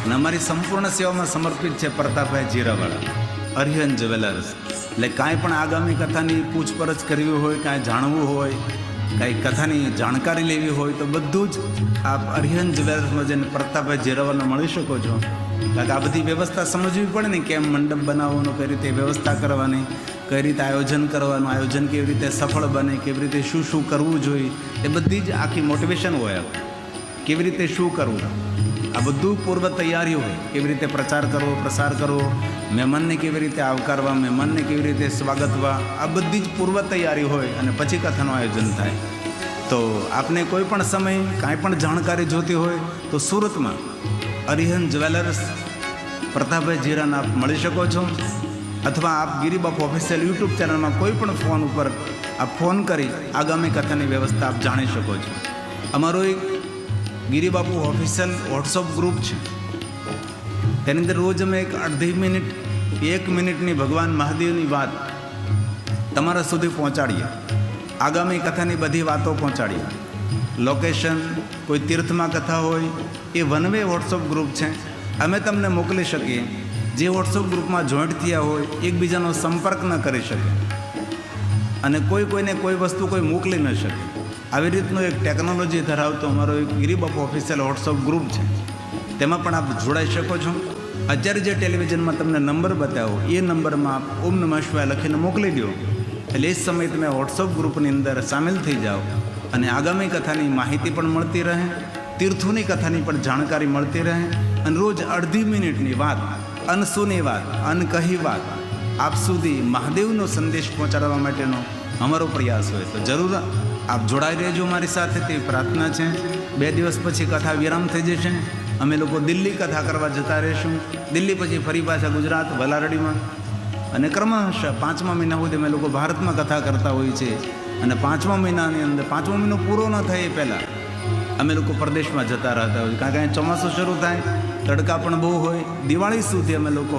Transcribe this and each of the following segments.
અને અમારી સંપૂર્ણ સેવામાં સમર્પિત છે પ્રતાપભાઈ જીરાવાળા, અરિહંત જ્વેલર્સ. એટલે કાંઈ પણ આગામી કથાની પૂછપરછ કરવી હોય, કાંઈ જાણવું હોય, કાંઈ કથાની જાણકારી લેવી હોય તો બધું જ આપ અરિહંત જ્વેલર્સમાં જઈને પ્રતાપભાઈ જીરાવાળાને મળી શકો છો. કારણ કે આ બધી વ્યવસ્થા સમજવી પડે ને, કેમ મંડપ બનાવવાનો, કઈ રીતે વ્યવસ્થા કરવાની, કઈ રીતે આયોજન કરવાનું, આયોજન કેવી રીતે સફળ બને, કેવી રીતે શું શું કરવું જોઈએ, એ બધી જ આખી મોટિવેશન હોય. કેવી રીતે શું કરવું, આ બધું પૂર્વ તૈયારી હોય. કેવી રીતે પ્રચાર કરવો, પ્રસાર કરવો, મહેમાનને કેવી રીતે આવકારવા, મહેમાનને કેવી રીતે સ્વાગતવા, આ બધી જ પૂર્વ તૈયારી હોય અને પછી કથાનું આયોજન થાય. તો આપને કોઈ પણ સમય કાંઈ પણ જાણકારી જોતી હોય તો સુરતમાં અરિહંત જ્વેલર્સ પ્રતાપભાઈ જીરાને આપ મળી શકો છો. અથવા આપ ગિરિબાપુ ઓફિશિયલ યુટ્યુબ ચેનલમાં કોઈ પણ ફોન ઉપર આપ ફોન કરી આગામી કથાની વ્યવસ્થા આપ જાણી શકો છો. અમારો એક ગિરિબાપુ ઓફિશિયલ વોટ્સઅપ ગ્રુપ છે. તેની અંદર રોજ અમે એક અડધી મિનિટ, 1 મિનિટની ભગવાન મહાદેવની વાત તમારા સુધી પહોંચાડીએ. આગામી કથાની બધી વાતો પહોંચાડીએ. લોકેશન, કોઈ તીર્થમાં કથા હોય, એ વન વે વોટ્સઅપ ગ્રુપ છે. અમે તમને મોકલી શકીએ. જે વોટ્સઅપ ગ્રુપમાં જોઈન્ટ થયા હોય એકબીજાનો સંપર્ક ન કરી શકે અને કોઈને કોઈ વસ્તુ કોઈ મોકલી ન શકે. આવી રીતનું એક ટેકનોલોજી ધરાવતો અમારો એક ગિરિબાપુ ઓફિશિયલ વોટ્સઅપ ગ્રુપ છે. તેમાં પણ આપ જોડાઈ શકો છો. અત્યારે જે ટેલિવિઝનમાં તમને નંબર બતાવો એ નંબરમાં આપ ઓમ નમઃ શિવાય લખીને મોકલી દો. એટલે એ જ સમયે તમે વોટ્સઅપ ગ્રુપની અંદર સામેલ થઈ જાઓ અને આગામી કથાની માહિતી પણ મળતી રહે, તીર્થોની કથાની પણ જાણકારી મળતી રહે અને રોજ અડધી મિનિટની વાત, અનસુની વાત, અનકહી વાત આપ સુધી મહાદેવનો સંદેશ પહોંચાડવા માટેનો અમારો પ્રયાસ હોય. તો જરૂર આપ જોડાઈ રહેજો મારી સાથે, તેવી પ્રાર્થના છે. 2 દિવસ પછી કથા વિરામ થઈ જશે. અમે લોકો દિલ્હી કથા કરવા જતા રહીશું. દિલ્હી પછી ફરી પાછા ગુજરાત વલારડીમાં અને ક્રમશઃ 5મા મહિના સુધી અમે લોકો ભારતમાં કથા કરતા હોઈએ છીએ. અને 5મા મહિનાની અંદર 5મો મહિનો પૂરો ન થાય એ પહેલાં અમે લોકો પ્રદેશમાં જતા રહેતા હોઈએ. કારણ કે અહીં ચોમાસું શરૂ થાય, તડકા પણ બહુ હોય. દિવાળી સુધી અમે લોકો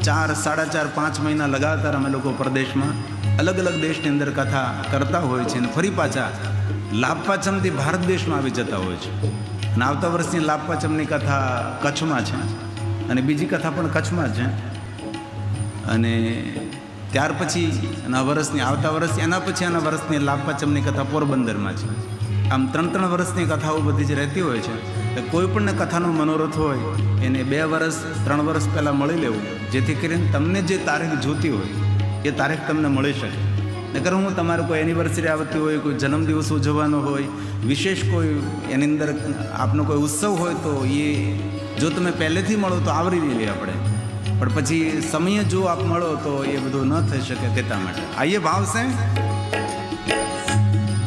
4, 4.5, 5 મહિના લગાતાર અમે લોકો પ્રદેશમાં અલગ અલગ દેશની અંદર કથા કરતા હોય છે. અને ફરી પાછા લાભ પાંચમથી ભારત દેશમાં આવી જતા હોય છે. અને આવતા વર્ષની લાભ પાંચમની કથા કચ્છમાં છે અને બીજી કથા પણ કચ્છમાં છે. અને ત્યાર પછી એના વર્ષની આવતા વર્ષ, એના પછી એના વર્ષની લાભ પાંચમની કથા પોરબંદરમાં છે. આમ 3 વર્ષની કથાઓ બધી જ રહેતી હોય છે. કોઈ પણને કથાનો મનોરથ હોય એને 2 વર્ષ, 3 વર્ષ પહેલાં મળી લેવું, જેથી કરીને તમને જે તારીખ જોતી હોય એ તારીખ તમને મળી શકે. નકર હું તમારે કોઈ એનિવર્સરી આવતી હોય, કોઈ જન્મદિવસ ઉજવવાનો હોય, વિશેષ કોઈ એની અંદર આપનો કોઈ ઉત્સવ હોય તો એ જો તમે પહેલેથી મળો તો આવરી લે આપણે, પણ પછી સમયે જો આપ મળો તો એ બધું ન થઈ શકે. તેના માટે આ એ ભાવ છે.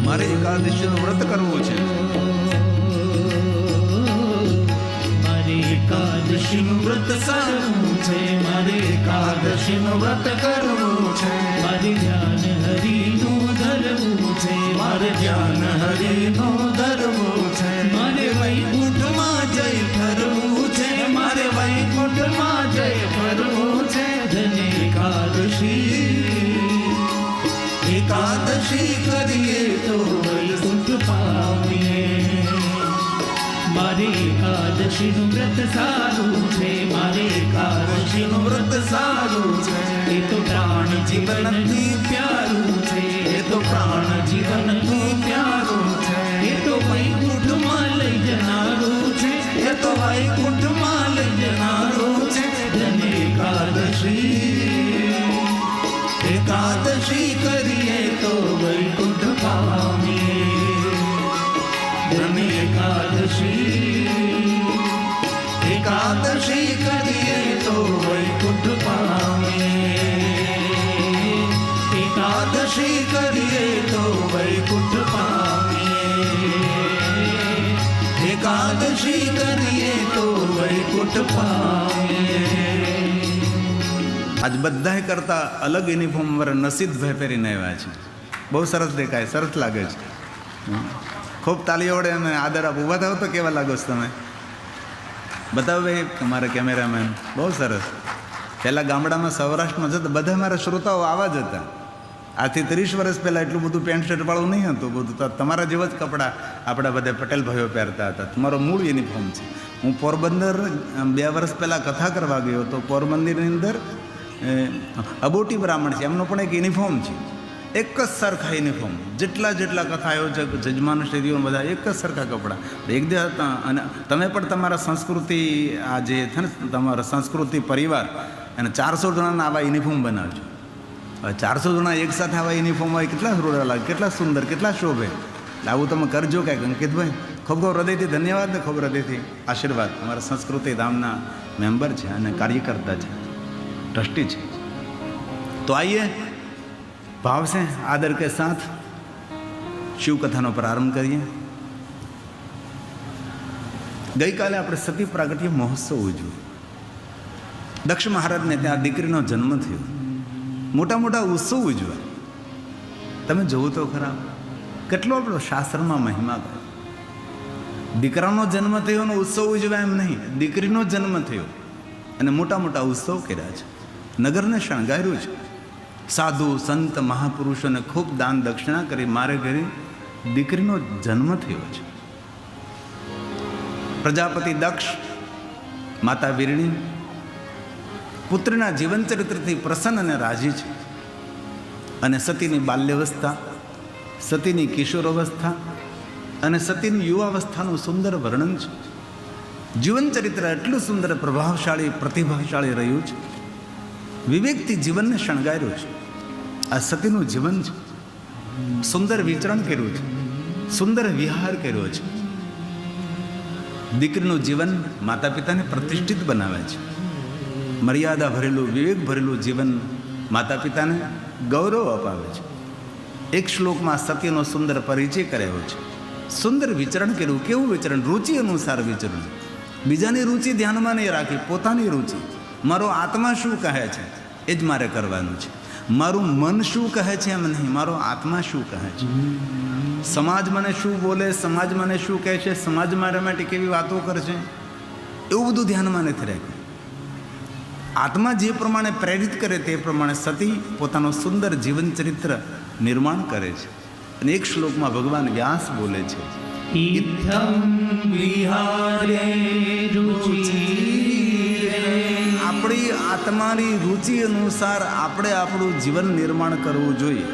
મારે એકાદશીનું વ્રત કરવું છે. મારે એકાદશીનું વ્રત સારવું છે. મારે એકાદશીનું વ્રત કરવું છે. મારે ધ્યાન હરિનું ધરવું છે. મારે ધ્યાન હરિનું ધરવું છે. મારે વૈકુંઠમાં જય ફરવું છે. મારે વૈકુંઠમાં જય ફરવું છે. ધન એકાદશી કરીએ તો વૈકુંઠ પામીએ. મારે એકાદશીનું વ્રત સારું છે. મારે એકાદશીનું વ્રત સારું છે. એ તો પ્રાણ જીવનથી પ્યારું છે. એ તો પ્રાણ જીવનથી પ્યારું છે. એ તો વૈકુંઠમાં લઈ જનારું છે. એ તો વૈકુંઠમાં લઈ જનારું છે. ધન એકાદશી કરીએ તો વૈકુંઠ પામીએ. ધન એકાદશી કરીએ તો વૈકુંઠ પામીએ. એકાદશી કરીએ તો વૈકુંઠ પામીએ. એકાદશી કરીએ તો વૈકુંઠ પામીએ. આજ બધાય કરતાં અલગ યુનિફોર્મ અમારા નસીદભાઈ પહેરીને આવ્યા છે. બહુ સરસ દેખાય, સરસ લાગે છે. ખૂબ તાલીઓ વડે અમે આદર આપ. ઊભા થાવ તો કેવા લાગો છો તમે? બતાવો ભાઈ અમારા કેમેરામેન. બહુ સરસ. પહેલાં ગામડામાં સૌરાષ્ટ્રમાં જતા બધા મારા શ્રોતાઓ આવા જ હતા. આજથી 30 વર્ષ પહેલાં એટલું બધું પેન્ટ શર્ટવાળું નહીં હતું બધું, તો તમારા જેવા જ કપડાં આપણા બધા પટેલ ભાઈઓ પહેરતા હતા. તમારો મૂળ યુનિફોર્મ છે. હું પોરબંદર 2 વર્ષ પહેલાં કથા કરવા ગયો તો પોરબંદરની અંદર અબોટી બ્રાહ્મણ છે, એમનો પણ એક યુનિફોર્મ છે, એક જ સરખા યુનિફોર્મ. જેટલા કથા આયોજક જજમાન શ્રીઓ બધા એક જ સરખા કપડાં. એક દિવસ અને તમે પણ તમારા સંસ્કૃતિ આ જે છે ને તમારા સંસ્કૃતિ પરિવાર અને 400 જણાના આવા યુનિફોર્મ બનાવજો. હવે 400 જણા એકસાથે આવા યુનિફોર્મ હોય કેટલા સુંદર લાગે, કેટલા સુંદર, કેટલા શોભે. એટલે આવું તમે કરજો કાંઈક. અંકિતભાઈ ખૂબ ખૂબ હૃદયથી ધન્યવાદ ને ખૂબ હૃદયથી આશીર્વાદ. અમારા સંસ્કૃતિ ધામના મેમ્બર છે અને કાર્યકર્તા છે, ટ્રસ્ટી છે. તો આઈએ ભાવ છે આદર કે સાથ શિવ કથાનો પ્રારંભ કરીએ. ગઈકાલે આપણે સતી પ્રાગટ્ય મહોત્સવ ઉજવ્યો. દક્ષ મહારાજને ત્યાં દીકરીનો જન્મ થયો. મોટા મોટા ઉત્સવ ઉજવ્યા. તમે જોવો તો ખરા કેટલો આપણો શાસ્ત્રમાં મહિમા કરે. દીકરાનો જન્મ થયો અને ઉત્સવ ઉજવ્યા એમ નહીં, દીકરીનો જન્મ થયો અને મોટા મોટા ઉત્સવ કર્યા છે. નગરને શણગાર્યું છે. સાધુ સંત મહાપુરુષોને ખૂબ દાન દક્ષિણા કરી મારે ઘરે દીકરીનો જન્મ થયો છે. પ્રજાપતિ દક્ષ, માતા વીરણી પુત્રના જીવન ચરિત્રથી પ્રસન્ન અને રાજી છે. અને સતીની બાલ્યાવસ્થા, સતીની કિશોરાવસ્થા અને સતીની યુવાવસ્થાનું સુંદર વર્ણન છે. જીવન ચરિત્ર એટલું સુંદર, પ્રભાવશાળી, પ્રતિભાશાળી રહ્યું છે. વિવેકથી જીવનને શણગાર્યું છે. આ સતીનું જીવન છે. સુંદર વિચરણ કર્યું છે, સુંદર વિહાર કર્યો છે. દીકરીનું જીવન માતા પિતાને પ્રતિષ્ઠિત બનાવે છે. મર્યાદા ભરેલું, વિવેક ભરેલું જીવન માતા પિતાને ગૌરવ અપાવે છે. એક શ્લોકમાં સતીનો સુંદર પરિચય કરાયો છે. સુંદર વિચરણ કર્યું. કેવું વિચરણ? રુચિ અનુસાર વિચરણ. બીજાની રુચિ ધ્યાનમાં નહીં રાખી, પોતાની રુચિ. મારો આત્મા શું કહે છે એ જ મારે કરવાનું છે. મારું મન શું કહે છે એમ નહીં, મારો આત્મા શું કહે છે. સમાજ મને શું બોલે, સમાજ મને શું કહે છે, સમાજ મારા માટે કેવી વાતો કરશે, એવું બધું ધ્યાનમાં નથી રાખે. આત્મા જે પ્રમાણે પ્રેરિત કરે તે પ્રમાણે સતી પોતાનું સુંદર જીવન ચરિત્ર નિર્માણ કરે છે. અને એક શ્લોકમાં ભગવાન વ્યાસ બોલે છે, ઇત્થં વિહારે રુચિરે. આપણી આત્માની રુચિ અનુસાર આપણે આપણું જીવન નિર્માણ કરવું જોઈએ.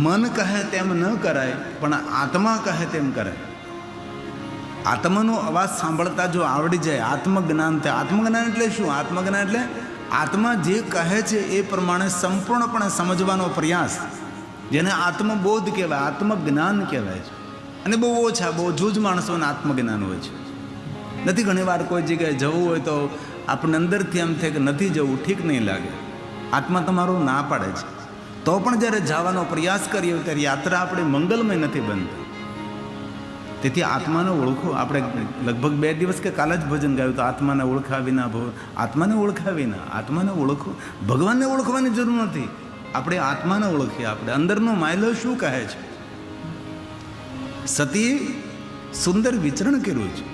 મન કહે તેમ ન કરાય, પણ આત્મા કહે તેમ કરાય. આત્માનો અવાજ સાંભળતા જો આવડી જાય, આત્મજ્ઞાન થાય. આત્મજ્ઞાન એટલે શું? આત્મજ્ઞાન એટલે આત્મા જે કહે છે એ પ્રમાણે સંપૂર્ણપણે સમજવાનો પ્રયાસ, જેને આત્મબોધ કહેવાય, આત્મજ્ઞાન કહેવાય છે. અને બહુ ઓછા, બહુ જૂજ માણસોને આત્મજ્ઞાન હોય છે. નથી. ઘણીવાર કોઈ જગ્યાએ જવું હોય તો આપણને અંદરથી એમ થાય કે નથી જવું, ઠીક નહીં લાગે. આત્મા તમારો ના પાડે છે. તો પણ જ્યારે જવાનો પ્રયાસ કરીએ ત્યારે યાત્રા આપણે મંગલમય નથી બનતી. તેથી આત્માને ઓળખો. આપણે લગભગ 2 દિવસ કે કાલે જ ભજન ગાયું તો આત્માને ઓળખા વિના આત્માને ઓળખા વિના. આત્માને ઓળખો. ભગવાનને ઓળખવાની જરૂર નથી. આપણે આત્માને ઓળખીએ. આપણે અંદરનો માયલો શું કહે છે. સતીએ સુંદર વિચરણ કર્યું છે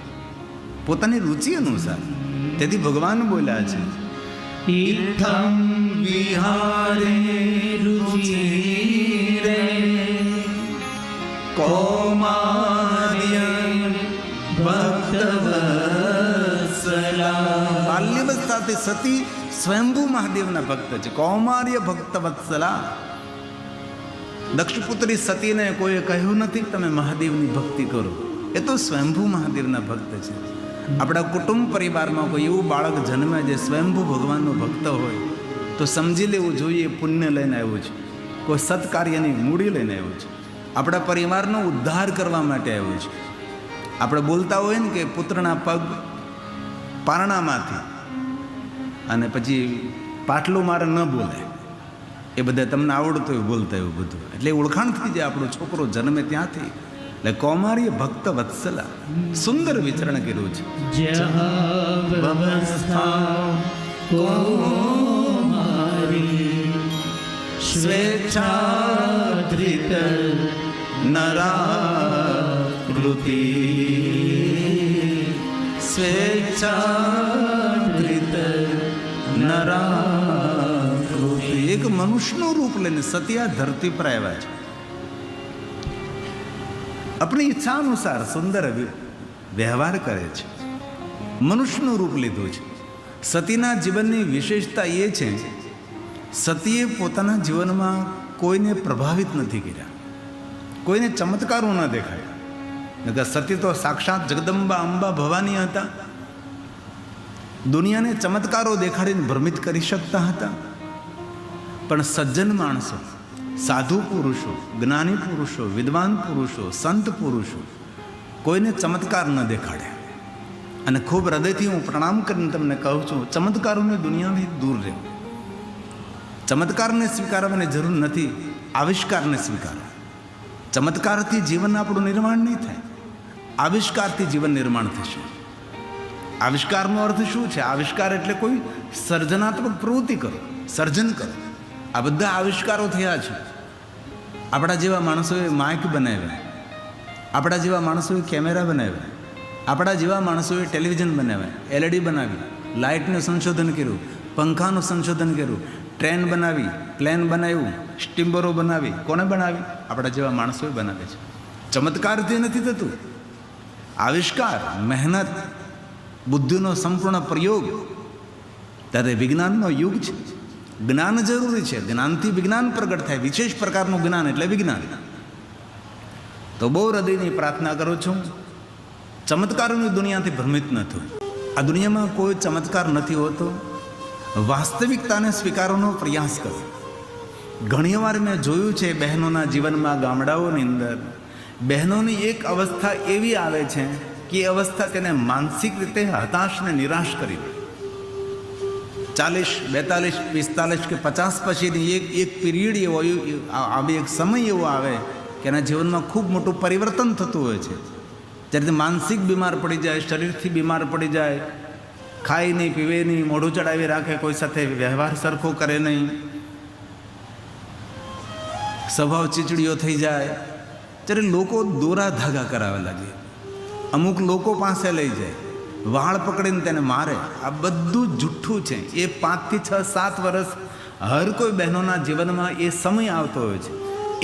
પોતાની રુચિ અનુસાર. તેથી ભગવાન બોલ્યા છે, ઇત્થં વિહારે રુચિરે કૌમાર્ય ભક્તવત્સલા. બાલ્યાવસ્થાથી સતી સ્વયંભૂ મહાદેવના ભક્ત છે. કૌમાર્ય ભક્તવત્સલા. દક્ષપુત્રી સતીને કોઈએ કહ્યું નથી તમે મહાદેવની ભક્તિ કરો. એ તો સ્વયંભૂ મહાદેવના ભક્ત છે. આપણા કુટુંબ પરિવારમાં કોઈ એવું બાળક જન્મે જે સ્વયંભૂ ભગવાનનો ભક્ત હોય તો સમજી લેવું જોઈએ પુણ્ય લઈને આવ્યું છે, કોઈ સત્કાર્યની મૂડી લઈને આવ્યું છે, આપણા પરિવારનો ઉદ્ધાર કરવા માટે આવ્યું છે. આપણે બોલતા હોય ને કે પુત્રના પગ પારણામાંથી અને પછી પાટલું મારે ન બોલે, એ બધા તમને આવડતું હોય બોલતા એવું બધું. એટલે ઓળખાણ થઈ જાય આપણો છોકરો જન્મે ત્યાંથી. એટલે કૌમાર્ય ભક્ત વત્સલા. સુંદર વિચરણ કર્યું છે. સ્વેચ્છાધૃત નરાકૃતિ સ્વેચ્છાધૃત નરાકૃતિ. એક મનુષ્યનું રૂપ લઈને સતી આ ધરતી પર આવ્યા છે. આપણી ઈચ્છા અનુસાર સુંદર વ્યવહાર કરે છે. મનુષ્યનું રૂપ લીધું છે. સતીના જીવનની વિશેષતા એ છે, સતીએ પોતાના જીવનમાં કોઈને પ્રભાવિત નથી કર્યા, કોઈને ચમત્કારો ન દેખાયા. સતી તો સાક્ષાત જગદંબા અંબા ભવાની હતા. દુનિયાને ચમત્કારો દેખાડીને ભ્રમિત કરી શકતા હતા. પણ સજ્જન માણસો, સાધુ પુરુષો, જ્ઞાની પુરુષો, વિદ્વાન પુરુષો, સંત પુરુષો કોઈને ચમત્કાર ન દેખાડે. અને ખૂબ હૃદયથી હું પ્રણામ કરીને તમને કહું છું, ચમત્કારોની દુનિયાથી દૂર રહેવું. ચમત્કારને સ્વીકારવાની જરૂર નથી, આવિષ્કારને સ્વીકારો. ચમત્કારથી જીવન આપણું નિર્માણ નહીં થાય, આવિષ્કારથી જીવન નિર્માણ થશે. આવિષ્કારનો અર્થ શું છે? આવિષ્કાર એટલે કોઈ સર્જનાત્મક પ્રવૃત્તિ કરો, સર્જન કરો. આ બધા આવિષ્કારો થયા છે. આપણા જેવા માણસોએ માઇક બનાવ્યા, આપણા જેવા માણસોએ કેમેરા બનાવ્યા, આપણા જેવા માણસોએ ટેલિવિઝન બનાવ્યા, LED બનાવી, લાઇટનું સંશોધન કર્યું, પંખાનું સંશોધન કર્યું, ટ્રેન બનાવી, પ્લેન બનાવ્યું, સ્ટીમરો બનાવી. કોને બનાવી? આપણા જેવા માણસોએ બનાવે છે. ચમત્કારથી નથી થતું. આવિષ્કાર, મહેનત, બુદ્ધિનો સંપૂર્ણ પ્રયોગ. ત્યારે વિજ્ઞાનનો યુગ છે. જ્ઞાન જરૂરી છે. જ્ઞાનથી વિજ્ઞાન પ્રગટ થાય. વિશેષ પ્રકારનું જ્ઞાન એટલે વિજ્ઞાન. તો બહુ હૃદયની પ્રાર્થના કરું છું, ચમત્કારોની દુનિયાથી ભ્રમિત ન થવું. આ દુનિયામાં કોઈ ચમત્કાર નથી હોતો. વાસ્તવિકતાને સ્વીકારવાનો પ્રયાસ કરો. ઘણીવાર મેં જોયું છે બહેનોના જીવનમાં, ગામડાઓની અંદર બહેનોની એક અવસ્થા એવી આવે છે કે એ અવસ્થા તેને માનસિક રીતે હતાશ ને નિરાશ કરી દે. 40, 42, 45 કે 50 પછીની એક પીરિયડ એવો આવે, એક સમય એવો આવે કે એના જીવનમાં ખૂબ મોટું પરિવર્તન થતું હોય છે. જ્યારે માનસિક બીમાર પડી જાય, શરીરથી બીમાર પડી જાય, ખાય નહીં, પીવે નહીં, મોઢું ચડાવી રાખે, કોઈ સાથે વ્યવહાર સરખો કરે નહીં, સ્વભાવ ચીચડીઓ થઈ જાય, ત્યારે લોકો દોરા ધાગા કરાવવા લાગે. અમુક લોકો પાસે લઈ જાય, વાળ પકડીને તેને મારે. આ બધું જુઠ્ઠું છે. એ 5 થી 6, 7 વર્ષ હર કોઈ બહેનોના જીવનમાં એ સમય આવતો હોય છે.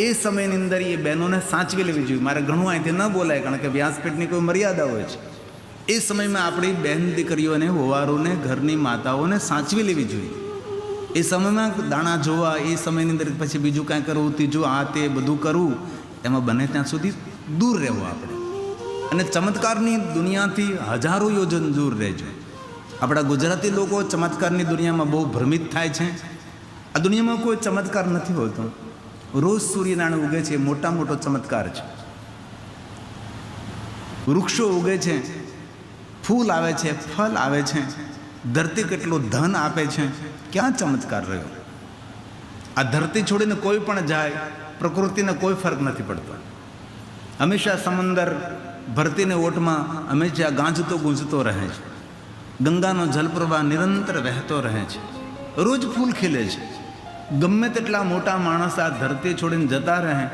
એ સમયની અંદર એ બહેનોને સાચવી લેવી જોઈએ. મારે ઘણું અહીંથી ન બોલાય, કારણ કે વ્યાસપીઠની કોઈ મર્યાદા હોય છે. એ સમયમાં આપણી બહેન દીકરીઓને, હોવારોને, ઘરની માતાઓને સાચવી લેવી જોઈએ. એ સમયમાં દાણા જોવા, એ સમયની અંદર પછી બીજું કાંઈ કરવું, ત્રીજું આ તે બધું કરવું, એમાં બને ત્યાં સુધી દૂર રહેવું આપણે. અને ચમત્કારની દુનિયાથી હજારો યોજન દૂર રહેજો. આપણા ગુજરાતી લોકો ચમત્કારની દુનિયામાં બહુ ભ્રમિત થાય છે. આ દુનિયામાં કોઈ ચમત્કાર નથી હોતો. રોજ સૂર્યનારાયણ ઉગે છે, મોટા મોટો ચમત્કાર છે. વૃક્ષો ઉગે છે, ફૂલ આવે છે, ફળ આવે છે, ધરતી કેટલું ધન આપે છે. ક્યાં ચમત્કાર રહ્યો? આ ધરતી છોડીને કોઈ પણ જાય, પ્રકૃતિને કોઈ ફરક નથી પડતો. હંમેશા સમંદર ભરતીને ઓટમાં હંમેશા ગાંજતો ગુંજતો રહે છે. ગંગાનો જલપ્રવાહ નિરંતર વહેતો રહે છે. રોજ ફૂલ ખીલે છે. ગમે તેટલા મોટા માણસ આ ધરતી છોડીને જતા રહે,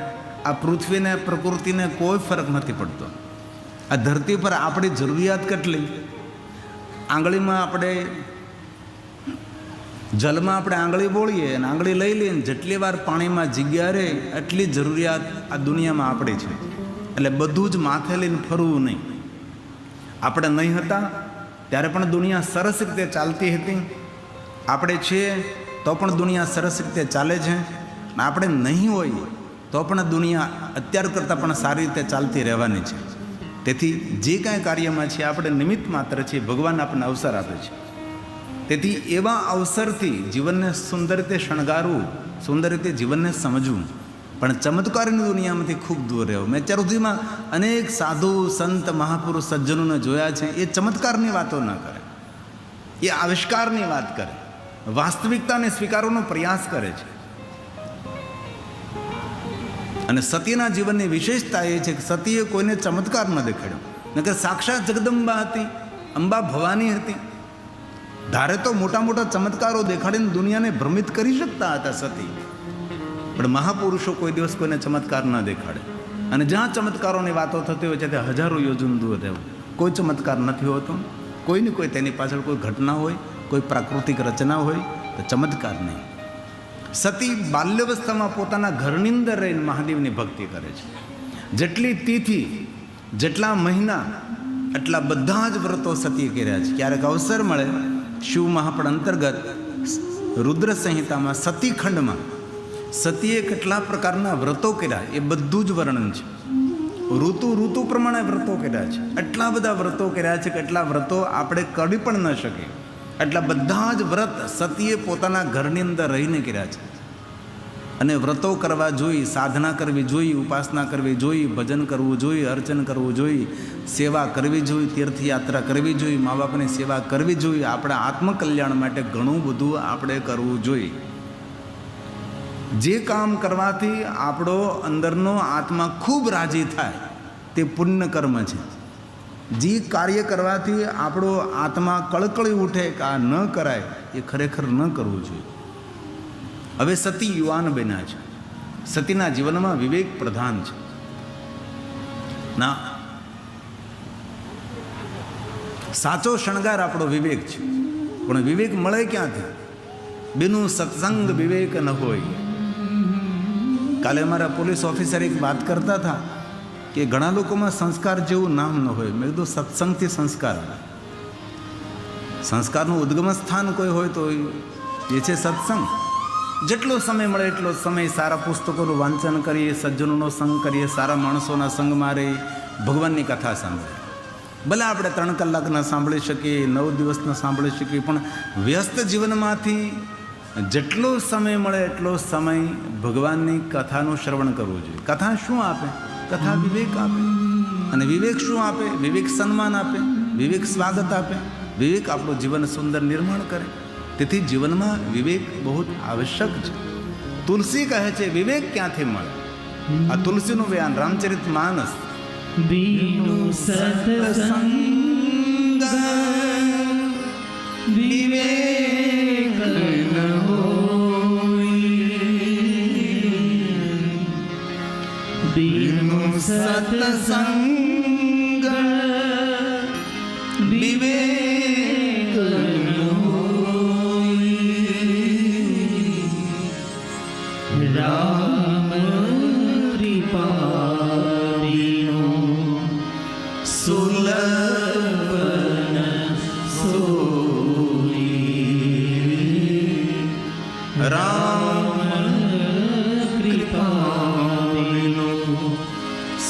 આ પૃથ્વીને, પ્રકૃતિને કોઈ ફરક નથી પડતો. આ ધરતી પર આપણી જરૂરિયાત કેટલી? આંગળીમાં આપણે જલમાં આપણે આંગળી બોળીએ અને આંગળી લઈ લઈએ, જેટલી વાર પાણીમાં જગ્યા રહે એટલી જરૂરિયાત આ દુનિયામાં આપણી છે. એટલે બધું જ માથે લઈને ફરવું નહીં. આપણે નહીં હતા ત્યારે પણ દુનિયા સરસ રીતે ચાલતી હતી. આપણે છીએ તો પણ દુનિયા સરસ રીતે ચાલે છે. આપણે નહીં હોય તો પણ દુનિયા અત્યાર કરતાં પણ સારી રીતે ચાલતી રહેવાની છે. તેથી જે કાંઈ કાર્યમાં છે આપણે નિમિત્ત માત્ર છીએ. ભગવાન આપણને અવસર આપે છે. તેથી એવા અવસરથી જીવનને સુંદર રીતે શણગારવું, સુંદર રીતે જીવનને સમજવું, પણ ચમત્કારની દુનિયામાંથી ખૂબ દૂર રહેવું. મેં અત્યાર સુધીમાં અનેક સાધુ, સંત, મહાપુરુષ, સજ્જનોને જોયા છે. એ ચમત્કારની વાતો ન કરે, એ આવિષ્કારની વાત કરે, વાસ્તવિકતાને સ્વીકારવાનો પ્રયાસ કરે છે. અને સતીના જીવનની વિશેષતા એ છે કે સતીએ કોઈને ચમત્કાર ન દેખાડ્યો. નકર સાક્ષાત જગદંબા હતી, અંબા ભવાની હતી. ધારે તો મોટા મોટા ચમત્કારો દેખાડીને દુનિયાને ભ્રમિત કરી શકતા હતા સતી. પણ મહાપુરુષો કોઈ દિવસ કોઈને ચમત્કાર ન દેખાડે. અને જ્યાં ચમત્કારોની વાતો થતી હોય છે તે હજારો યોજન દૂર રહેવું. કોઈ ચમત્કાર નથી હોતો. કોઈને કોઈ તેની પાછળ કોઈ ઘટના હોય, કોઈ પ્રાકૃતિક રચના હોય તો ચમત્કાર નહીં. સતી બાલ્યાવસ્થામાં પોતાના ઘરની અંદર રહીને મહાદેવની ભક્તિ કરે છે. જેટલી તિથિ, જેટલા મહિના, એટલા બધા જ વ્રતો સતીએ કર્યા છે. ક્યારેક અવસર મળે, શિવ મહાપણ અંતર્ગત રુદ્ર સંહિતામાં સતીખંડમાં સતીએ કેટલા પ્રકારના વ્રતો કર્યા એ બધું જ વર્ણન છે. ઋતુ પ્રમાણે વ્રતો કર્યા છે. એટલા બધા વ્રતો કર્યા છે કે એટલા વ્રતો આપણે કરી પણ ન શકીએ. એટલા બધા જ વ્રત સતીએ પોતાના ઘરની અંદર રહીને કર્યા છે. અને વ્રતો કરવા જોઈએ, સાધના કરવી જોઈએ, ઉપાસના કરવી જોઈએ, ભજન કરવું જોઈએ, અર્ચન કરવું જોઈએ, સેવા કરવી જોઈએ, તીર્થયાત્રા કરવી જોઈએ, મા બાપની સેવા કરવી જોઈએ. આપણા આત્મકલ્યાણ માટે ઘણું બધું આપણે કરવું જોઈએ. જે કામ કરવાથી આપણો અંદરનો આત્મા ખૂબ રાજી થાય તે પુણ્ય કર્મ છે. જે કાર્ય કરવાથી આપણો આત્મા કળકળી ઉઠે કે આ ન કરાય, એ ખરેખર ન કરવું જોઈએ. હવે સતી યુવાન બન્યા છે. સતીના જીવનમાં વિવેક પ્રધાન છે. ના, સાચો શણગાર આપણો વિવેક છે. પણ વિવેક મળે ક્યાંથી? બિનું સત્સંગ વિવેક ન હોય. કાલે અમારા પોલીસ ઓફિસર એક વાત કરતા હતા કે ઘણા લોકોમાં સંસ્કાર જેવું નામ ન હોય. મેં કીધું સત્સંગથી સંસ્કાર. સંસ્કારનું ઉદ્ગમ સ્થાન કોઈ હોય તો એ છે સત્સંગ. જેટલો સમય મળે એટલો સમય સારા પુસ્તકોનું વાંચન કરીએ, સજ્જનોનો સંગ કરીએ, સારા માણસોના સંગમાં રહી ભગવાનની કથા સાંભળીએ. ભલે આપણે 3 કલાક ન સાંભળી શકીએ, 9 દિવસ ન સાંભળી શકીએ, પણ વ્યસ્ત જીવનમાંથી જેટલો સમય મળે એટલો સમય ભગવાનની કથાનું શ્રવણ કરવું જોઈએ. કથા શું આપે? કથા વિવેક આપે. અને વિવેક શું આપે? વિવેક સન્માન આપે, વિવેક સ્વાગત આપે, વિવેક આપણું જીવન સુંદર નિર્માણ કરે. તેથી જીવનમાં વિવેક બહુ જ આવશ્યક છે. તુલસી કહે છે વિવેક ક્યાંથી મળે? આ તુલસીનું બયાન રામચરિત માનસ. બીનું સત્સંગ વિવેક ન હોય, બીનું સત્સંગ વિવેક ન હોય. રામ કૃપાવીનો સુલભન સોઈ, રામ કૃપાવીનો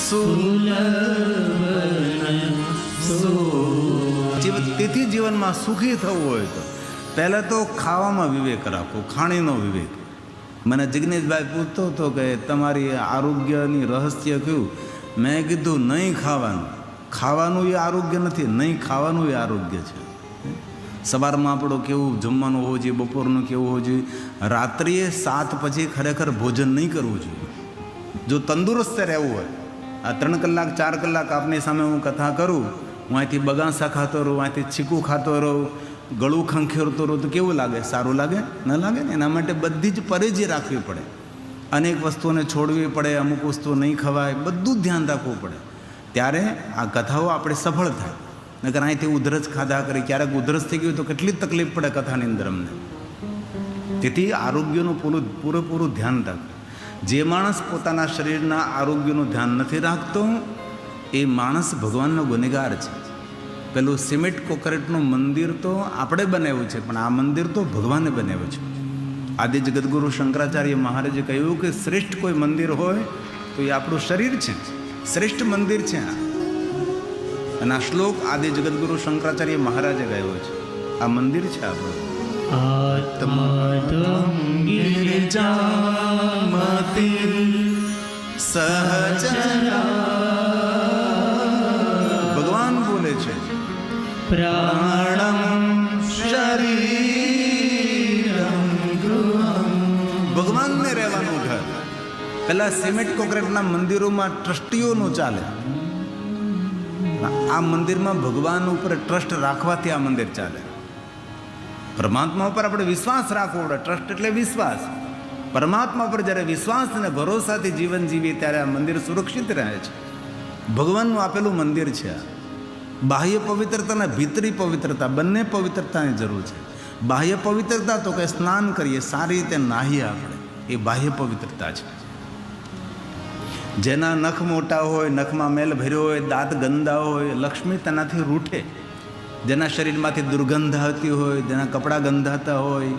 સુલભન સોઈ. તેથી જીવનમાં સુખી થવું હોય તો પહેલાં તો ખાવામાં વિવેક રાખો, ખાણીનો વિવેક. મને જિગ્નેશભાઈ પૂછતો હતો કે તમારી આરોગ્યની રહસ્ય કયું? મેં કીધું નહીં ખાવાનું. ખાવાનું એ આરોગ્ય નથી, નહીં ખાવાનું એ આરોગ્ય છે. સવારમાં આપણું કેવું જમવાનું હોવું જોઈએ, બપોરનું કેવું હોવું જોઈએ, રાત્રિએ 7 પછી ખરેખર ભોજન નહીં કરવું જોઈએ. જો તંદુરસ્ત રહેવું હોય, આ 3 કલાક 4 કલાક આપની સામે હું કથા કરું, હું અહીંથી બગાસા ખાતો રહું, અહીંથી છીકું ખાતો રહું, ગળું ખંખેરતો રહું તો કેવું લાગે? સારું લાગે? ન લાગે ને. એના માટે બધી જ પરેજી રાખવી પડે. અનેક વસ્તુઓને છોડવી પડે, અમુક વસ્તુઓ નહીં ખવાય, બધું ધ્યાન રાખવું પડે. ત્યારે આ કથાઓ આપણે સફળ થાય. નકર અહીંથી ઉધરસ ખાધા કરી, ક્યારેક ઉધરસ થઈ ગયું તો કેટલી તકલીફ પડે કથાની અંદર અમને. તેથી આરોગ્યનું પૂરેપૂરું ધ્યાન રાખવું. જે માણસ પોતાના શરીરના આરોગ્યનું ધ્યાન નથી રાખતો એ માણસ ભગવાનનો ગુનેગાર છે. પેલું સિમેન્ટ કોન્ક્રીટનું મંદિર તો આપણે બનાવ્યું છે, પણ આ મંદિર તો ભગવાને બનાવ્યું છે. આદિ જગદગુરુ શંકરાચાર્ય મહારાજે કહ્યું કે શ્રેષ્ઠ કોઈ મંદિર હોય તો એ આપણું શરીર છે. શ્રેષ્ઠ મંદિર છે આ. અને આ શ્લોક આદિ જગદગુરુ શંકરાચાર્ય મહારાજે ગાયો છે. આ મંદિર છે આપણું. આત્મા ગિરિજામતિ સહચરા. ભગવાન બોલે છે પ્રાણમ શરીરમ ગૃહમ. ભગવાનને રહેવાનું ઘર. પેલા સિમેન્ટ કોન્ક્રીટના મંદિરોમાં ટ્રસ્ટીઓનું ચાલે. આ મંદિરમાં ભગવાન ઉપર ટ્રસ્ટ રાખવાથી આ મંદિર ચાલે. પરમાત્મા ઉપર આપણે વિશ્વાસ રાખવો પડે. ટ્રસ્ટ એટલે વિશ્વાસ. પરમાત્મા પર જ્યારે વિશ્વાસ અને ભરોસાથી જીવન જીવીએ ત્યારે આ મંદિર સુરક્ષિત રહે છે. ભગવાનનું આપેલું મંદિર છે. બાહ્ય પવિત્રતા અને ભીતરી પવિત્રતા બંને પવિત્રતાની જરૂર છે. બાહ્ય પવિત્રતા તો કે સ્નાન કરીએ, સારી રીતે નાહીએ આપણે, એ બાહ્ય પવિત્રતા છે. જેના નખ મોટા હોય, નખમાં મેલ ભર્યો હોય, દાંત ગંદા હોય, લક્ષ્મી તેનાથી રૂઠે. જેના શરીરમાંથી દુર્ગંધ આવતી હોય, જેના કપડાં ગંધાતા હોય,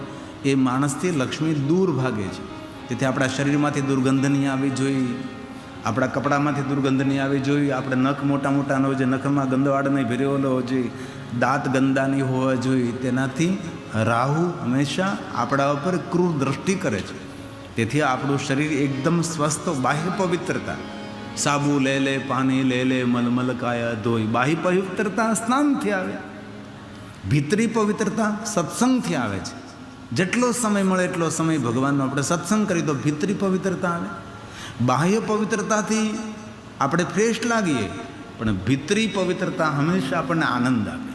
એ માણસથી લક્ષ્મી દૂર ભાગે છે. તેથી આપણા શરીરમાંથી દુર્ગંધ નહીં આવવી જોઈએ, આપણા કપડામાંથી દુર્ગંધ નહીં આવવી જોઈએ, આપણે નખ મોટા મોટા ન હોય જોઈએ, નખમાં ગંદવાડ નહીં ભરેલો હોવો જોઈએ, દાંત ગંદા નહીં હોવા જોઈએ. તેનાથી રાહુ હંમેશા આપણા ઉપર ક્રૂર દ્રષ્ટિ કરે છે. તેથી આપણું શરીર એકદમ સ્વસ્થ, બાહ્ય પવિત્રતા સાબુ લે લે, પાણી લે લે, મલમલ કાયા ધોઈ. બાહ્ય પવિત્રતા સ્નાનથી આવે, ભીતરી પવિત્રતા સત્સંગથી આવે છે. જેટલો સમય મળે એટલો સમય ભગવાનનો આપણે સત્સંગ કરી તો ભીતરી પવિત્રતા આવે. બાહ્ય પવિત્રતાથી આપણે ફ્રેશ લાગીએ, પણ ભીતરી પવિત્રતા હંમેશા આપણને આનંદ આપે,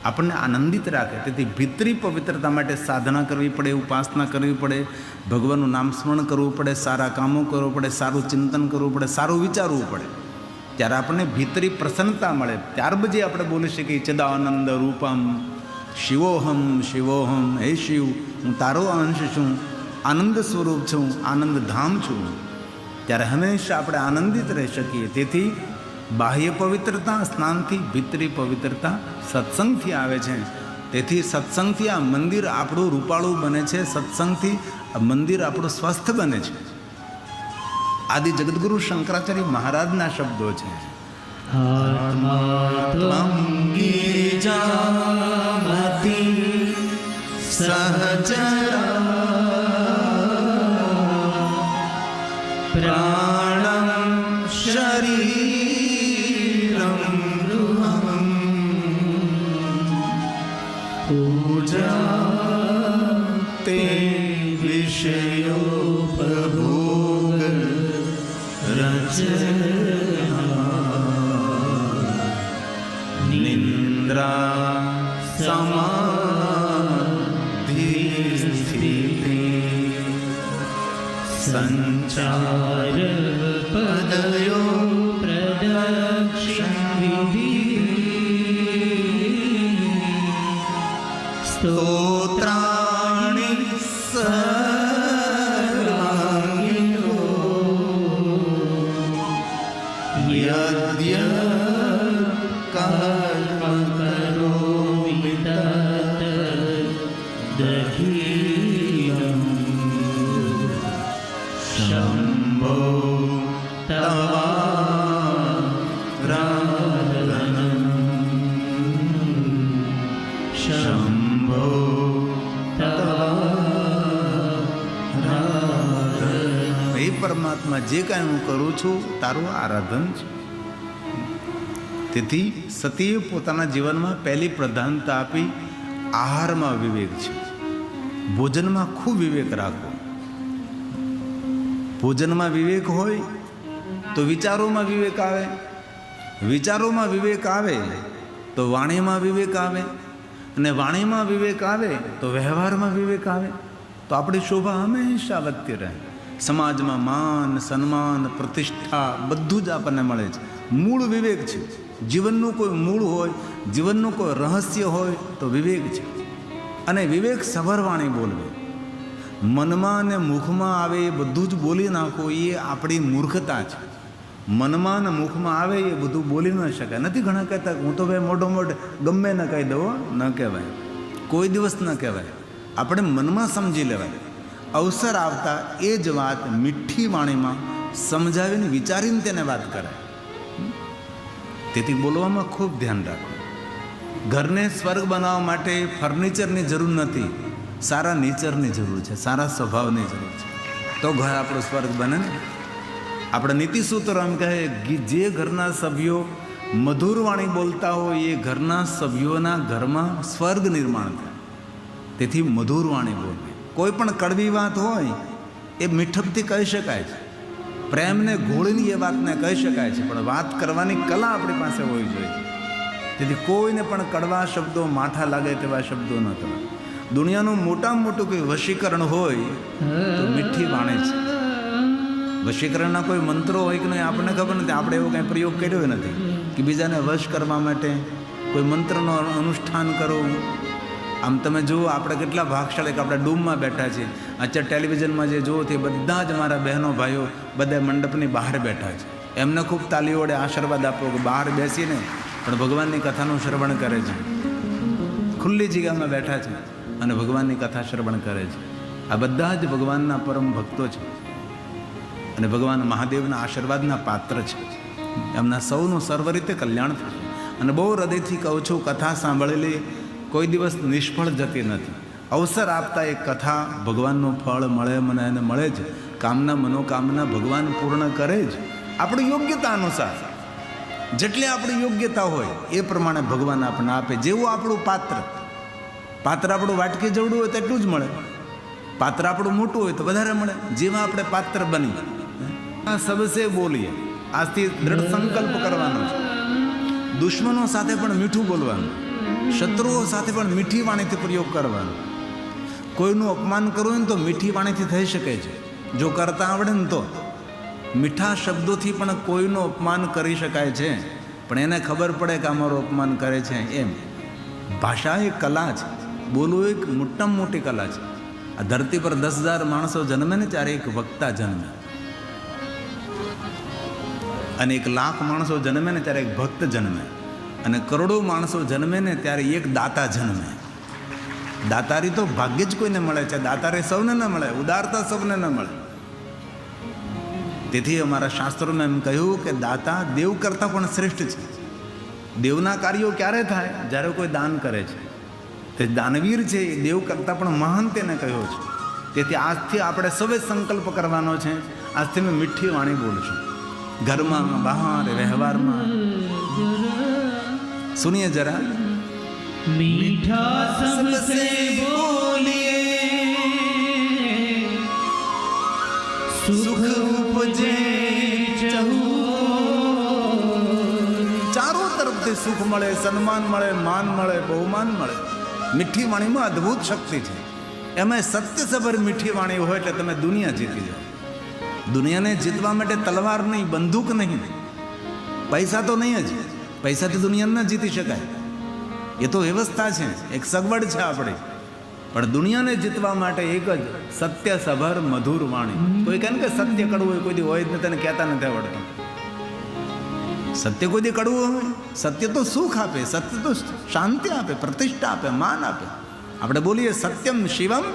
આપણને આનંદિત રાખે. તેથી ભીતરી પવિત્રતા માટે સાધના કરવી પડે, ઉપાસના કરવી પડે, ભગવાનનું નામ સ્મરણ કરવું પડે, સારા કામો કરવું પડે, સારું ચિંતન કરવું પડે, સારું વિચારવું પડે. ત્યારે આપણને ભીતરી પ્રસન્નતા મળે. ત્યાર પછી આપણે બોલી શકીએ ચિદાનંદ રૂપમ શિવોહમ શિવોહમ. હે શિવ, હું તારો અંશ છું, આનંદ સ્વરૂપ છું, આનંદ ધામ છું. ત્યારે હંમેશા આપણે આનંદિત રહી શકીએ. તેથી બાહ્ય પવિત્રતા સ્નાનથી, ભીતરી પવિત્રતા સત્સંગથી આવે છે. તેથી સત્સંગથી આ મંદિર આપણું રૂપાળું બને છે, સત્સંગથી આ મંદિર આપણું સ્વસ્થ બને છે. આદિ જગદગુરુ શંકરાચાર્ય મહારાજના શબ્દો છે. આત્માત્મં ગિરિજામતિ સહચરા પ્રાણં શરીરં ગૃહં પૂજા તે વિષયોપભોગ રચના નિંદ્રા સમાધિ સ્થિતિ સંચાર પદયો પ્રદક્ષિણ સ્તોત્રાણિ સર્વાંગિનો યદ્ય કર્મ કરોમિ તત દખિલં શંભો તવારાધનં શંભો તવારાધનં. હે પરમાત્મા, જે કાંઈ હું કરું છું તારું આરાધન છે. તેથી સતીએ પોતાના જીવનમાં પહેલી પ્રધાનતા આપી આહારમાં વિવેક છે. ભોજનમાં ખૂબ વિવેક રાખવો. ભોજનમાં વિવેક હોય તો વિચારોમાં વિવેક આવે, વિચારોમાં વિવેક આવે તો વાણીમાં વિવેક આવે, અને વાણીમાં વિવેક આવે તો વ્યવહારમાં વિવેક આવે. તો આપણી શોભા હંમેશા વધતી રહે. સમાજમાં માન, સન્માન, પ્રતિષ્ઠા બધું જ આપણને મળે છે. મૂળ વિવેક છે. જીવનનું કોઈ મૂળ હોય, જીવનનું કોઈ રહસ્ય હોય તો વિવેક છે. અને વિવેક સભર વાણી બોલવી. મનમાં અને મુખમાં આવે એ બધું જ બોલી નાખો એ આપણી મૂર્ખતા છે. મનમાં અને મુખમાં આવે એ બધું બોલી ન શકાય. નથી ઘણા કહેતા હું તો ભાઈ મોટો મોટો ગમે ન કહી દઉં, ન કહેવાય, કોઈ દિવસ ન કહેવાય. આપણે મનમાં સમજી લેવાય. અવસર આવતા એ જ વાત મીઠી વાણીમાં સમજાવીને વિચારીને તેને વાત કરાય. તેથી બોલવામાં ખૂબ ધ્યાન રાખો. ઘરને સ્વર્ગ બનાવવા માટે ફર્નિચરની જરૂર નથી, સારા નેચરની જરૂર છે, સારા સ્વભાવની જરૂર છે. તો ઘર આપણું સ્વર્ગ બને ને. આપણે નીતિસૂત્ર એમ કહે જે ઘરના સભ્યો મધુર વાણી બોલતા હોય એ ઘરના સભ્યોના ઘરમાં સ્વર્ગ નિર્માણ થાય. તેથી મધુર વાણી બોલવી. કોઈ પણ કડવી વાત હોય એ મીઠપથી કહી શકાય છે, પ્રેમને ઘોળીને એ વાતને કહી શકાય છે, પણ વાત કરવાની કલા આપણી પાસે હોવી જોઈએ. તેથી કોઈને પણ કડવા શબ્દો, માઠા લાગે તેવા શબ્દો ન કરવા. દુનિયાનું મોટામાં મોટું કોઈ વશીકરણ હોય તો મીઠી વાણી છે. વશીકરણના કોઈ મંત્રો હોય કે નહીં આપણને ખબર નથી. આપણે એવો કાંઈ પ્રયોગ કર્યો નથી કે બીજાને વશ કરવા માટે કોઈ મંત્રનો અનુષ્ઠાન કરો. આમ તમે જુઓ આપણે કેટલા ભાગશાળી કે આપણે ડૂમમાં બેઠા છીએ. અત્યારે ટેલિવિઝનમાં જે જુઓ તે બધા જ મારા બહેનો ભાઈઓ બધા મંડપની બહાર બેઠા છે. એમને ખૂબ તાલીઓ વડે આશીર્વાદ આપો કે બહાર બેસીને પણ ભગવાનની કથાનું શ્રવણ કરે છે. ખુલ્લી જગ્યામાં બેઠા છે અને ભગવાનની કથા શ્રવણ કરે છે. આ બધા જ ભગવાનના પરમ ભક્તો છે અને ભગવાન મહાદેવના આશીર્વાદના પાત્ર છે. એમના સૌનું સર્વ રીતે કલ્યાણ થશે. અને બહુ હૃદયથી કહું છું, કથા સાંભળેલી કોઈ દિવસ નિષ્ફળ જતી નથી. અવસર આપતા એક કથા ભગવાનનું ફળ મળે, મને એને મળે જ. કામના મનોકામના ભગવાન પૂર્ણ કરે જ. આપણી યોગ્યતા અનુસાર જેટલી આપણી યોગ્યતા હોય એ પ્રમાણે ભગવાન આપણને આપે. જેવું આપણું પાત્ર આપણું વાટકી જવડું હોય તેટલું જ મળે. પાત્ર આપણું મોટું હોય તો વધારે મળે. જેવા આપણે પાત્ર બની સબસે બોલીએ. આજથી દ્રઢ સંકલ્પ કરવાનો છે. દુશ્મનો સાથે પણ મીઠું બોલવાનું, શત્રુઓ સાથે પણ મીઠી વાણીથી પ્રયોગ કરવાનો. કોઈનું અપમાન કરવું હોય ને તો મીઠી વાણીથી થઈ શકે છે, જો કરતા આવડે ને તો. મીઠા શબ્દોથી પણ કોઈનું અપમાન કરી શકાય છે, પણ એને ખબર પડે કે અમારું અપમાન કરે છે. એમ ભાષા એક કલા છે, બોલવું એક મોટામાં મોટી કલા છે. આ ધરતી પર 10,000 માણસો જન્મે ને ત્યારે એક વક્તા જન્મે, અને 1,00,000 માણસો જન્મે ને ત્યારે એક ભક્ત જન્મે, અને કરોડો માણસો જન્મે ને ત્યારે એક દાતા જન્મે. દાતારી તો ભાગ્યે જ કોઈને મળે છે. દાતારી સૌને ન મળે, ઉદારતા સૌને ન મળે. તેથી અમારા શાસ્ત્રોમાં એમ કહ્યું કે દાતા દેવ કરતાં પણ શ્રેષ્ઠ છે. દેવના કાર્યો ક્યારે થાય? જ્યારે કોઈ દાન કરે છે. તે દાનવીર છે એ દેવ કરતાં પણ મહાન તેને કહ્યો છે. તેથી આજથી આપણે સૌએ સંકલ્પ કરવાનો છે. આજથી મેં મીઠી વાણી બોલશું, ઘરમાં, બહાર, વ્યવહારમાં. સુનિए जरा. मीठा सबसे बोलिए, सुख उपजे चहु. ચારો તરફથી સુખ મળે, સન્માન મળે, માન મળે, બહુમાન મળે. મીઠી વાણીમાં અદ્ભુત શક્તિ છે. એમાં સત્યસભર મીઠી વાણી હોય એટલે તમે દુનિયા જીતી જાઓ. દુનિયાને જીતવા માટે તલવાર નહીં, બંદૂક નહીં, પૈસા તો નહીં જ. પૈસાથી દુનિયાને ન જીતી શકાય, એ તો વ્યવસ્થા છે, એક સગવડ છે આપણી. પણ દુનિયાને જીતવા માટે એક જ સત્યસભર મધુર વાણી. કોઈ કહે ને કે સત્ય કડવું હોય, કોઈ દી હોય જ ને તેને કહેતા નથી આવડતું. સત્ય કોઈ દી કડવું હોય? સત્ય તો સુખ આપે, સત્ય તો શાંતિ આપે, પ્રતિષ્ઠા આપે, માન આપે. આપણે બોલીએ સત્યમ શિવમ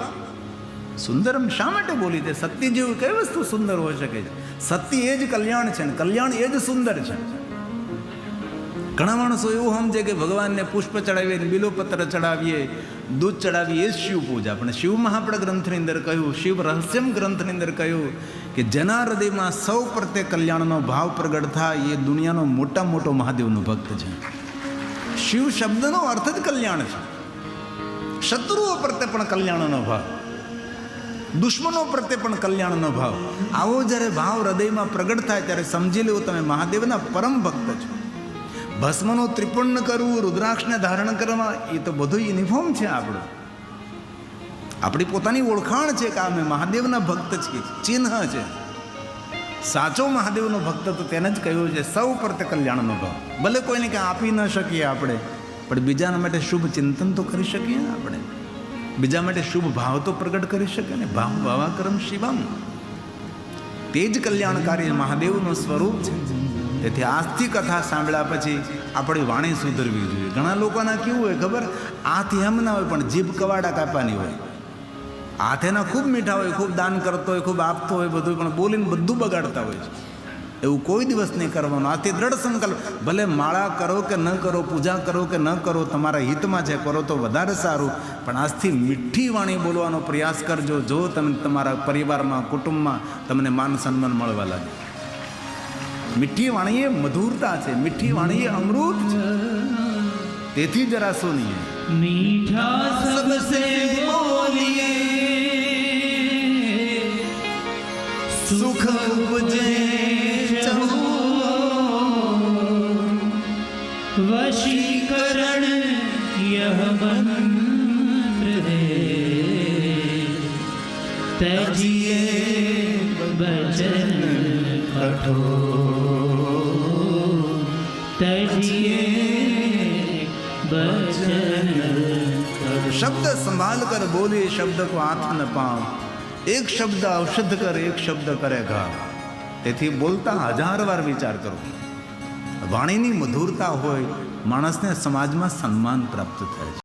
સુંદરમ. શા માટે બોલી છે? સત્ય જેવું કઈ વસ્તુ સુંદર હોઈ શકે છે? સત્ય એ જ કલ્યાણ છે, ને કલ્યાણ એ જ સુંદર છે. ઘણા માણસો એવું સમજે કે ભગવાનને પુષ્પ ચડાવીએ, બિલોપત્ર ચડાવીએ, દૂધ ચડાવીએ, એ જ શિવ પૂજા. પણ શિવ મહાપ્રદ ગ્રંથની અંદર કહ્યું, શિવ રહસ્યમ ગ્રંથની અંદર કહ્યું કે જેના હૃદયમાં સૌ પ્રત્યે કલ્યાણનો ભાવ પ્રગટ થાય એ દુનિયાનો મોટા મોટો મહાદેવનો ભક્ત છે. શિવ શબ્દનો અર્થ જ કલ્યાણ છે. શત્રુઓ પ્રત્યે પણ કલ્યાણનો ભાવ, દુશ્મનો પ્રત્યે પણ કલ્યાણનો ભાવ. આવો જ્યારે ભાવ હૃદયમાં પ્રગટ થાય ત્યારે સમજી લેવું તમે મહાદેવના પરમ ભક્ત છો. ભસ્મનું ત્રિપુણ કરવું, રુદ્રાક્ષને ધારણ કરવા, એ તો બધું યુનિફોર્મ છે આપણું. આપણી પોતાની ઓળખાણ છે કે અમે મહાદેવના ભક્ત છીએ, ચિહ્ન છે. સાચો મહાદેવનો ભક્ત તો તેને જ કહ્યું છે સૌ પ્રત્યે કલ્યાણનો ભાવ. ભલે કોઈને કંઈ આપી ન શકીએ આપણે, પણ બીજાના માટે શુભ ચિંતન તો કરી શકીએ ને આપણે. બીજા માટે શુભ ભાવ તો પ્રગટ કરી શકે ને. ભાવ ભાવાકરમ શિવમ, તે જ કલ્યાણકારી મહાદેવનું સ્વરૂપ છે. તેથી આજથી કથા સાંભળ્યા પછી આપણી વાણી સુધરવી જોઈએ. ઘણા લોકોના કેવું હોય ખબર? હાથ એમ ના હોય પણ જીભ કવાડા કાપવાની હોય. હાથ એના ખૂબ મીઠા હોય, ખૂબ દાન કરતો હોય, ખૂબ આપતો હોય, બધું, પણ બોલીને બધું બગાડતા હોય છે. એવું કોઈ દિવસ નહીં કરવાનું. આથી દ્રઢ સંકલ્પ, ભલે માળા કરો કે ન કરો, પૂજા કરો કે ન કરો, તમારા હિતમાં છે, કરો તો વધારે સારું. પણ આજથી મીઠી વાણી બોલવાનો પ્રયાસ કરજો. જો તમે તમારા પરિવારમાં, કુટુંબમાં તમને માન સન્માન મળવા લાગે. મીઠી વાણી એ મધુરતા છે, મીઠી વાણી એ અમૃત છે. તેથી જરા સુનિએ. मीठा सबसे बोलिए, સુખ ઉપજે ચહુ. वशीकरण यह मंत्र है, तजिए बचन कठोर, तजिए वचन करो। शब्द संभाल कर बोले, शब्द को हाथ न पाओ। एक शब्द औषध कर, एक शब्द करे घाव। તેથી બોલતા 1000 વાર વિચાર કરો. વાણીની મધુરતા હોય, માણસને સમાજમાં સન્માન પ્રાપ્ત થાય છે.